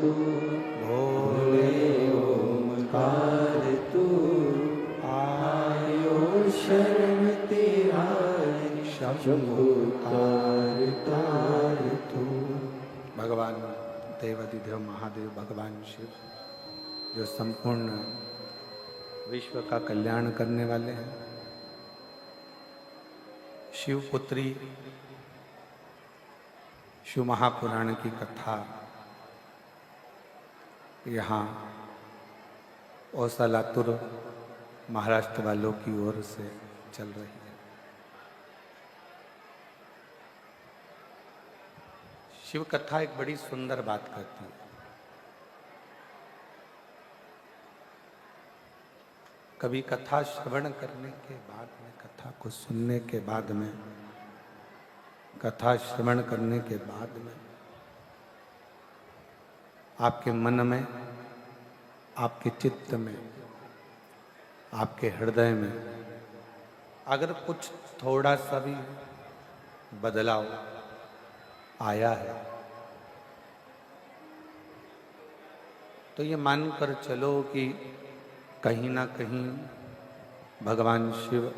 तू, भोले ओमकार तू, आयो शरण तेरा शंभु तार तार तू। भगवान देवाधिदेव महादेव भगवान शिव जो संपूर्ण विश्व का कल्याण करने वाले हैं, शिवपुत्री शिव महापुराण की कथा यहाँ औसा लातूर महाराष्ट्र वालों की ओर से चल रही है। शिव कथा एक बड़ी सुंदर बात करती है। कभी कथा श्रवण करने के बाद में, कथा को सुनने के बाद में, कथा श्रवण करने के बाद में आपके मन में, आपके चित्त में, आपके हृदय में अगर कुछ थोड़ा सा भी बदलाव आया है तो ये मानकर चलो कि कहीं ना कहीं भगवान शिव,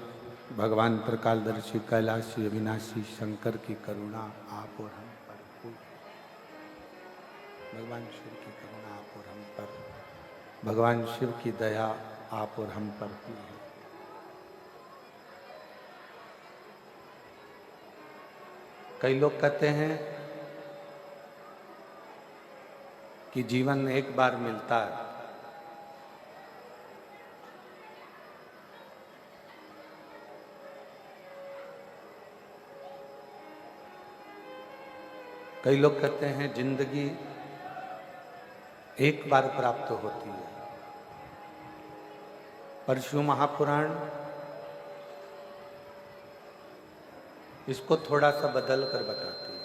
भगवान त्रिकालदर्शी कैलाशी अविनाशी शंकर की करुणा आप और हम पर हुई। भगवान शिव की करुणा आप और हम पर, भगवान शिव की दया आप और हम पर हुई है। कई लोग कहते हैं कि जीवन एक बार मिलता है, कई लोग कहते हैं जिंदगी एक बार प्राप्त होती है, पर शिव महापुराण इसको थोड़ा सा बदल कर बताती है।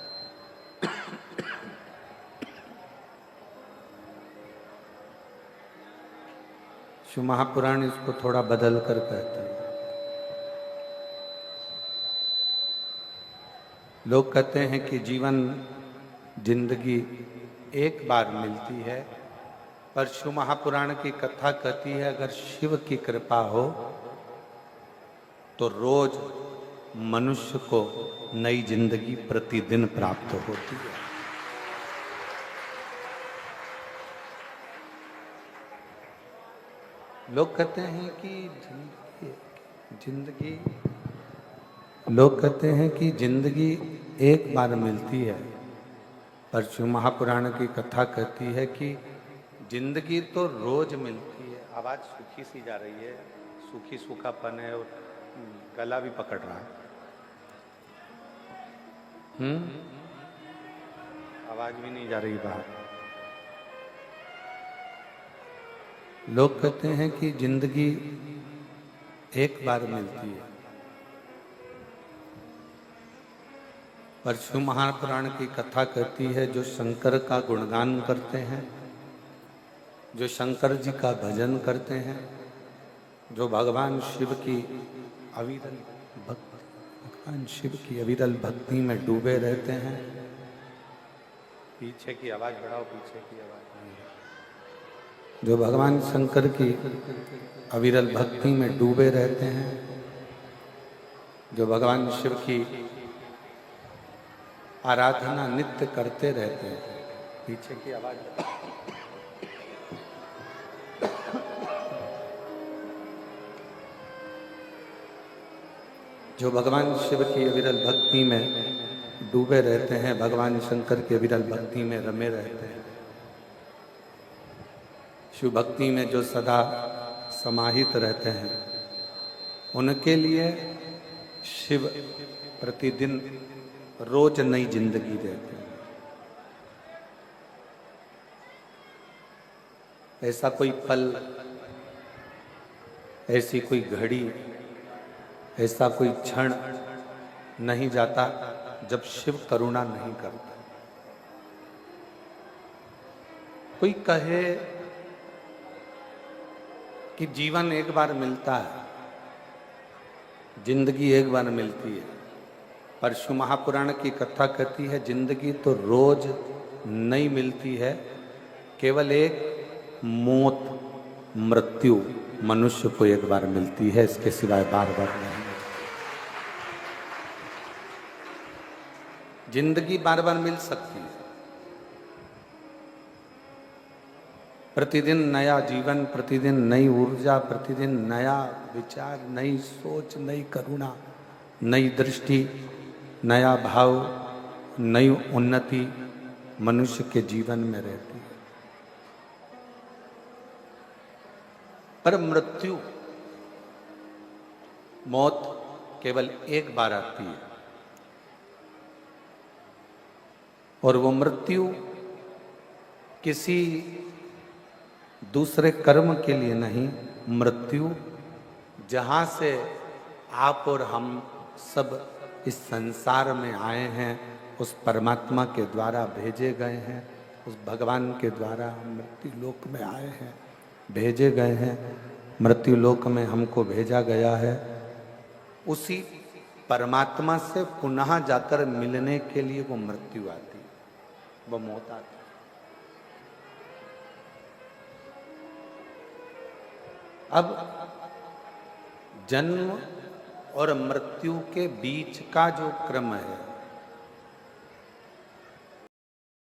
शिव महापुराण इसको थोड़ा बदल कर कहते हैं। लोग कहते हैं कि जीवन, जिंदगी एक बार मिलती है, पर शिव महापुराण की कथा कहती है अगर शिव की कृपा हो तो रोज मनुष्य को नई जिंदगी प्रतिदिन प्राप्त होती है। लोग कहते हैं कि जिंदगी, लोग कहते हैं कि जिंदगी एक बार मिलती है, पर शिव महापुराण की कथा कहती है कि जिंदगी तो रोज मिलती है। आवाज सूखी सी जा रही है, सूखी सूखापन है और गला भी पकड़ रहा है। आवाज भी नहीं जा रही बाहर। लोग कहते हैं कि जिंदगी एक बार मिलती है, पर शिव महापुराण की कथा कहती है जो शंकर का गुणगान करते हैं, जो शंकर जी का भजन करते हैं, जो भगवान शिव की अविरल भगवान शिव की अविरल भक्ति में डूबे रहते हैं। पीछे की आवाज बढ़ाओ, पीछे की आवाज नहीं है। जो भगवान शंकर की अविरल भक्ति में डूबे रहते हैं, जो भगवान शिव की आराधना नित्य करते रहते हैं। पीछे की आवाज, जो भगवान शिव की अविरल भक्ति में डूबे रहते हैं, भगवान शंकर की अविरल भक्ति में रमे रहते हैं, शिव भक्ति में जो सदा समाहित रहते हैं, उनके लिए शिव प्रतिदिन रोज नई जिंदगी देते हैं। ऐसा कोई पल, ऐसी कोई घड़ी, ऐसा कोई क्षण नहीं जाता जब शिव करुणा नहीं करता। कोई कहे कि जीवन एक बार मिलता है, जिंदगी एक बार मिलती है, पर शिव महापुराण की कथा कहती है जिंदगी तो रोज नई मिलती है, केवल एक मौत, मृत्यु मनुष्य को एक बार मिलती है, इसके सिवाय बार बार नहीं। जिंदगी बार बार मिल सकती है, प्रतिदिन नया जीवन, प्रतिदिन नई ऊर्जा, प्रतिदिन नया विचार, नई सोच, नई करुणा, नई दृष्टि, नया भाव, नई उन्नति मनुष्य के जीवन में रहती है। पर मृत्यु, मौत केवल एक बार आती है, और वो मृत्यु किसी दूसरे कर्म के लिए नहीं, मृत्यु जहाँ से आप और हम सब इस संसार में आए हैं, उस परमात्मा के द्वारा भेजे गए हैं, उस भगवान के द्वारा हम मृत्यु लोक में आए हैं, भेजे गए हैं, मृत्यु लोक में हमको भेजा गया है। उसी परमात्मा से पुनः जाकर मिलने के लिए वो मृत्यु आती है, वो मौत आती है। अब जन्म और मृत्यु के बीच का जो क्रम है,